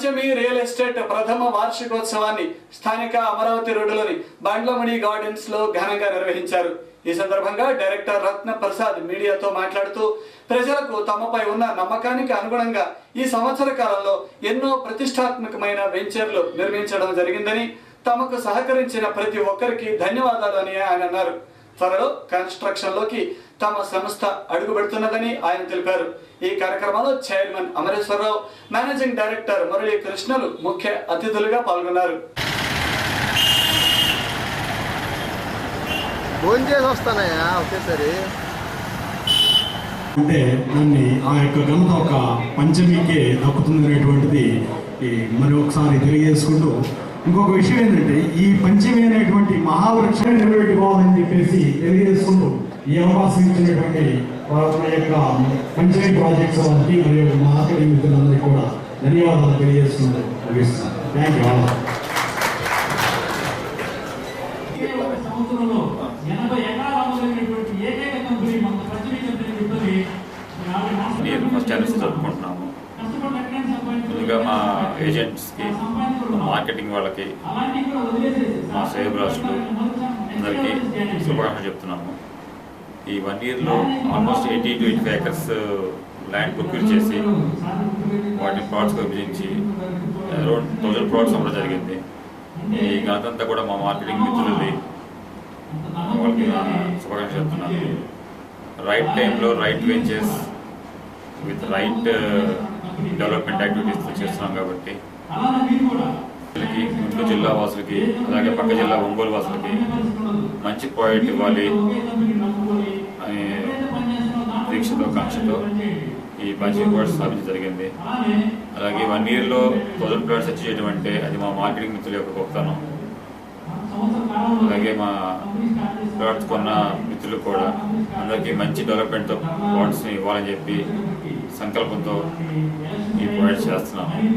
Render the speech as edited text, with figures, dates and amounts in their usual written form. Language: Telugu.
పంచమి రియల్ ఎస్టేట్ ప్రథమ వార్షికోత్సవాన్ని స్థానిక అమరావతి రోడ్డులోని బండ్లమణి గార్డెన్స్ లో ఘనంగా నిర్వహించారు. ఈ సందర్భంగా డైరెక్టర్ రత్న ప్రసాద్ మీడియాతో మాట్లాడుతూ ప్రజలకు తమపై ఉన్న నమ్మకానికి అనుగుణంగా ఈ సంవత్సర కాలంలో ఎన్నో ప్రతిష్టాత్మకమైన వెంచర్లు నిర్మించడం జరిగిందని, తమకు సహకరించిన ప్రతి ఒక్కరికి ధన్యవాదాలు అని ఆయన అన్నారు. త్వరలో కన్స్ట్రక్షన్ లోకి తమ సంస్థ అడుగుపెడుతున్నదని ఆయన తెలిపారు. ఈ కార్యక్రమంలో chairman Amareswararao, managing director Murali కృష్ణలు ముఖ్య అతిథులుగా పాల్గొన్నారు. అంటే దాన్ని ఆ యొక్క ఘనత ఒక పంచమికే దక్కుతుందనేటువంటిది మరి ఒకసారి తెలియజేసుకుంటూ, ఇంకొక విషయం ఏంటంటే ఈ పంచమి అనేటువంటి మహావృక్షాన్ని నిలబెట్టుకోవాలని చెప్పేసి తెలియజేసుకుంటూ ఈ అవకాశం ఇచ్చినటువంటి వారి యొక్క పంచమి ప్రాజెక్ట్స్ వారికి మరియు మార్కెటింగ్ మిత్రులందరికీ కూడా ధన్యవాదాలు తెలియజేసుకుంటూ ముగిస్తున్నాను. Thank you. నేను ఫస్ట్ టైం జరుపుకుంటున్నాము. ముందుగా మా ఏజెంట్స్కి, మార్కెటింగ్ వాళ్ళకి, మా శ్రేయభిలాషులు అందరికీ శుభాకాంక్షలు చెప్తున్నాము. ఈ 1 yearలో almost 80 to 85 acres land procure చేసి వాటిని ప్లాట్స్గా విభజించి అరౌండ్ 1000 ప్లాట్స్ అమ్మడం జరిగింది. ఈ ఘనతంతా కూడా మా మార్కెటింగ్ మిత్రులది, వాళ్ళకి శుభాకాంక్షలు చెప్తున్నాను. రైట్ టైంలో right ventures with right development activities చేస్తున్నాం కాబట్టి గుంటూరు జిల్లా వాసులకి, అలాగే పక్క జిల్లా ఒంగోలు వాసులకి మంచి ప్రాజెక్ట్ ఇవ్వాలి అనే దీక్షతో, కాంక్షతో ఈ పంచమి ప్లాట్స్ స్థాపించడం జరిగింది. అలాగే 1 yearలో 1000 ప్లాట్స్ అచీవ్ చేయడం అంటే అది మా మార్కెటింగ్ మిత్రుల యొక్క గొప్పతనం. అలాగే మా ప్లాట్స్ కొన్న మిత్రులు కూడా అందరికీ మంచి డెవలప్మెంట్తో ప్లాట్స్ని ఇవ్వాలని చెప్పి సంకల్పంతో ఈ ప్రాజెక్ట్ చేస్తున్నాము.